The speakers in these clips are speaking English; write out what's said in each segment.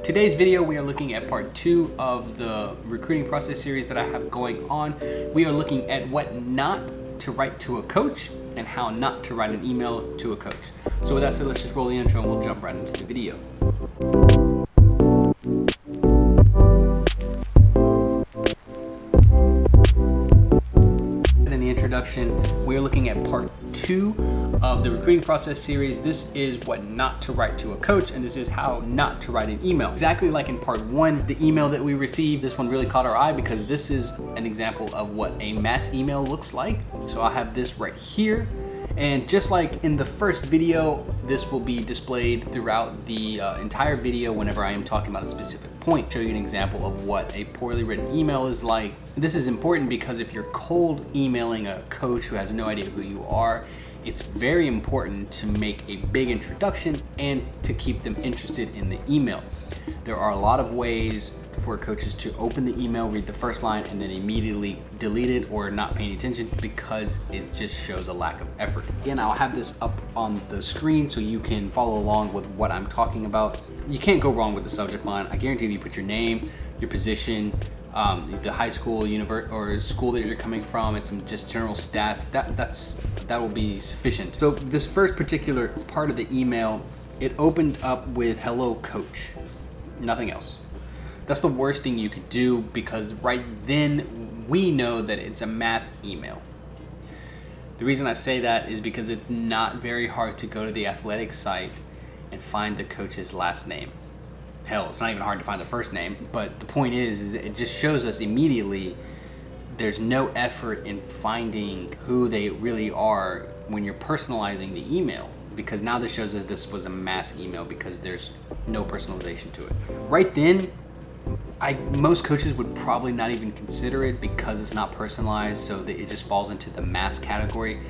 Today's video, we are looking at part 2 of the recruiting process series that I have going on. We are looking at what not to write to a coach and how not to write an email to a coach. So with that said, let's just roll the intro and we'll jump right into the video. In the introduction, we're looking at part 2 of the recruiting process series. This is what not to write to a coach, and this is how not to write an email. Exactly like in part 1, the email that we received, this one really caught our eye because this is an example of what a mass email looks like. So I have this right here. And just like in the first video, this will be displayed throughout the entire video whenever I am talking about a specific point. Show you an example of what a poorly written email is like. This is important because if you're cold emailing a coach who has no idea who you are, it's very important to make a big introduction and to keep them interested in the email. There are a lot of ways for coaches to open the email, read the first line, and then immediately delete it or not paying attention because it just shows a lack of effort. Again, I'll have this up on the screen so you can follow along with what I'm talking about. You can't go wrong with the subject line. I guarantee if you put your name, your position, the high school, university, or school that you're coming from, and some just general stats, that will be sufficient. So this first particular part of the email, it opened up with "Hello, Coach," nothing else. That's the worst thing you could do because right then we know that it's a mass email. The reason I say that is because it's not very hard to go to the athletic site and find the coach's last name. Hell, it's not even hard to find the first name, but the point is it just shows us immediately there's no effort in finding who they really are when you're personalizing the email, because now this shows that this was a mass email because there's no personalization to it. Right then, most coaches would probably not even consider it because it's not personalized, so that it just falls into the mass category.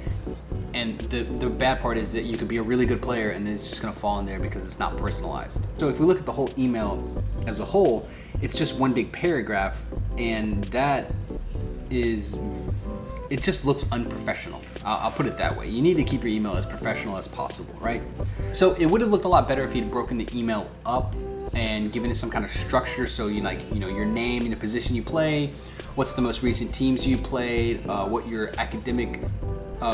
And the bad part is that you could be a really good player and then it's just gonna fall in there because it's not personalized. So if we look at the whole email as a whole, it's just one big paragraph, and it just looks unprofessional. I'll put it that way. You need to keep your email as professional as possible, right? So it would have looked a lot better if he'd broken the email up and given it some kind of structure. So your name and the position you play, what's the most recent teams you played, what your academic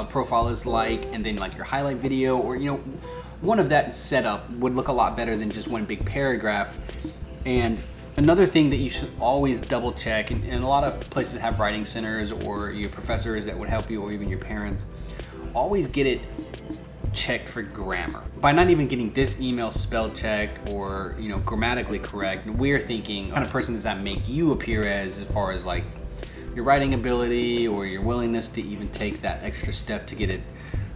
profile is like, and then like your highlight video, or one of that setup would look a lot better than just one big paragraph. And another thing that you should always double check, and a lot of places have writing centers or your professors that would help you, or even your parents, always get it checked for grammar. By not even getting this email spell checked or grammatically correct, we're thinking, what kind of person does that make you appear as far as like your writing ability or your willingness to even take that extra step to get it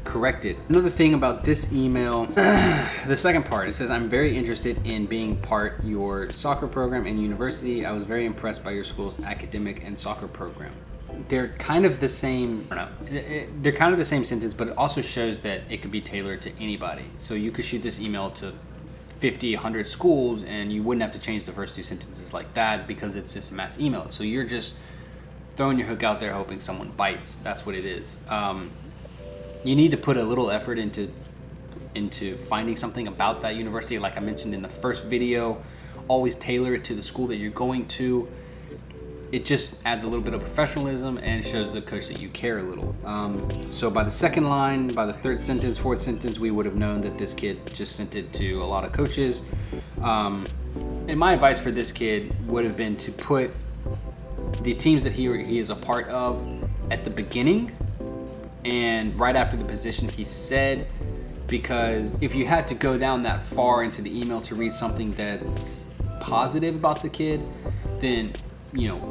corrected. Another thing about this email, the second part, it says, "I'm very interested in being part your soccer program and university. I was very impressed by your school's academic and soccer program." They're kind of the same, they're kind of the same sentence, but it also shows that it could be tailored to anybody. So you could shoot this email to 50, 100 schools and you wouldn't have to change the first two sentences like that because it's just a mass email. So you're just throwing your hook out there hoping someone bites. That's what it is. You need to put a little effort into finding something about that university. Like I mentioned in the first video, always tailor it to the school that you're going to. It just adds a little bit of professionalism and shows the coach that you care a little. So by the second line, by the third sentence, fourth sentence, we would have known that this kid just sent it to a lot of coaches. And my advice for this kid would have been to put the teams that he is a part of at the beginning and right after the position he said, because if you had to go down that far into the email to read something that's positive about the kid, then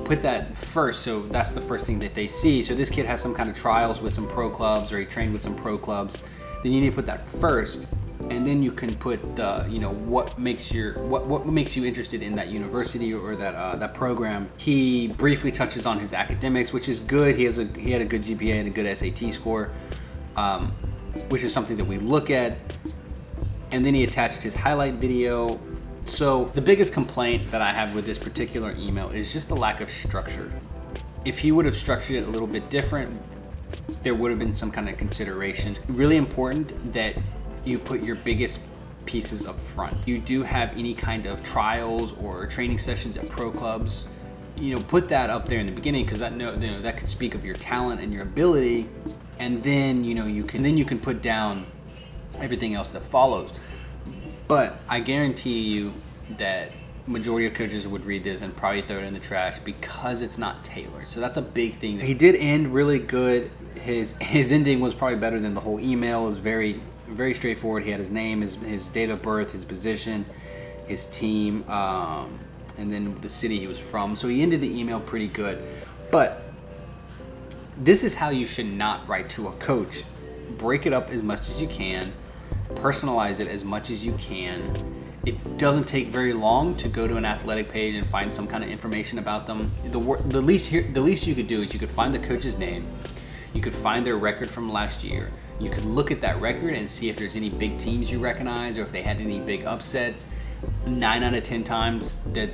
put that first, so that's the first thing that they see. So this kid has some kind of trials with some pro clubs, or he trained with some pro clubs, then you need to put that first, and then you can put what makes you interested in that university or that program. He briefly touches on his academics, which is good. He had a good GPA and a good SAT score, which is something that we look at. And then he attached his highlight video. So the biggest complaint that I have with this particular email is just the lack of structure. If he would have structured it a little bit different, there would have been some kind of consideration. It's really important that you put your biggest pieces up front. You do have any kind of trials or training sessions at pro clubs, put that up there in the beginning, because that could speak of your talent and your ability, and then you can put down everything else that follows. But I guarantee you that majority of coaches would read this and probably throw it in the trash because it's not tailored. So that's a big thing. He did end really good. His ending was probably better than the whole email. It was very, very straightforward. He had his name, his date of birth, his position, his team, and then the city he was from. So he ended the email pretty good. But this is how you should not write to a coach. Break it up as much as you can. Personalize it as much as you can. It doesn't take very long to go to an athletic page and find some kind of information about them. The least you could do is you could find the coach's name. You could find their record from last year. You could look at that record and see if there's any big teams you recognize or if they had any big upsets. 9 out of 10 times that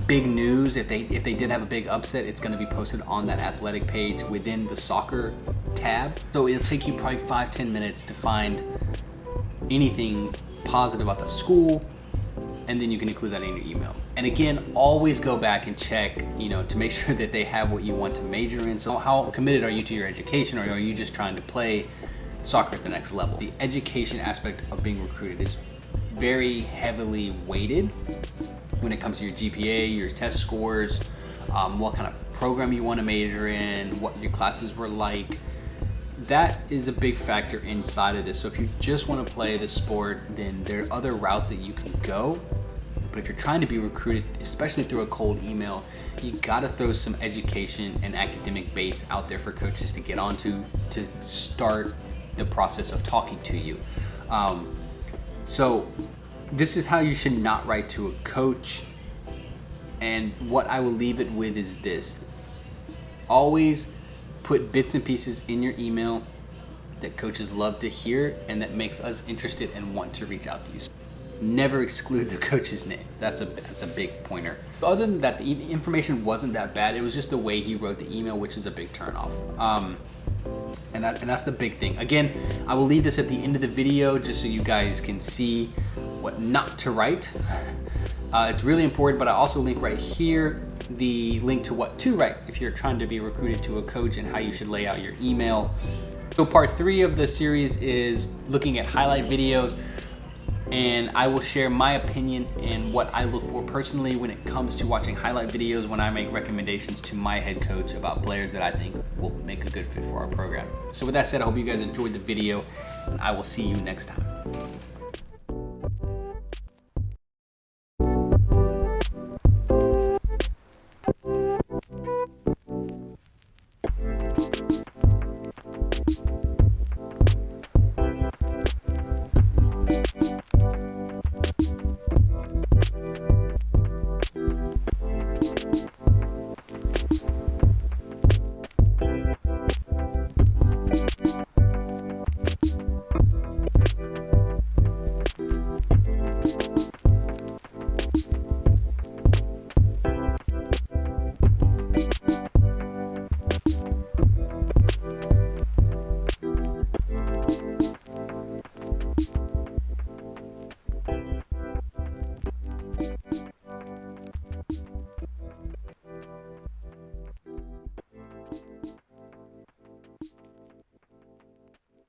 big news, if they did have a big upset, it's going to be posted on that athletic page within the soccer tab. So it'll take you probably 5-10 minutes to find anything positive about the school, and then you can include that in your email. And again, always go back and check, to make sure that they have what you want to major in. So how committed are you to your education, or are you just trying to play soccer at the next level? The education aspect of being recruited is very heavily weighted when it comes to your GPA, your test scores, what kind of program you want to major in, what your classes were like. That is a big factor inside of this. So if you just want to play the sport, then there are other routes that you can go. But if you're trying to be recruited, especially through a cold email, you got to throw some education and academic baits out there for coaches to get onto to start the process of talking to you. So this is how you should not write to a coach. And what I will leave it with is this. Always put bits and pieces in your email that coaches love to hear and that makes us interested and want to reach out to you. Never exclude the coach's name. That's a big pointer. But other than that, the information wasn't that bad. It was just the way he wrote the email, which is a big turnoff. And that's the big thing. Again, I will leave this at the end of the video just so you guys can see what not to write. It's really important, but I also link right here the link to what to write if you're trying to be recruited to a coach and how you should lay out your email. So part 3 of the series is looking at highlight videos, and I will share my opinion and what I look for personally when it comes to watching highlight videos when I make recommendations to my head coach about players that I think will make a good fit for our program. So with that said, I hope you guys enjoyed the video, and I will see you next time.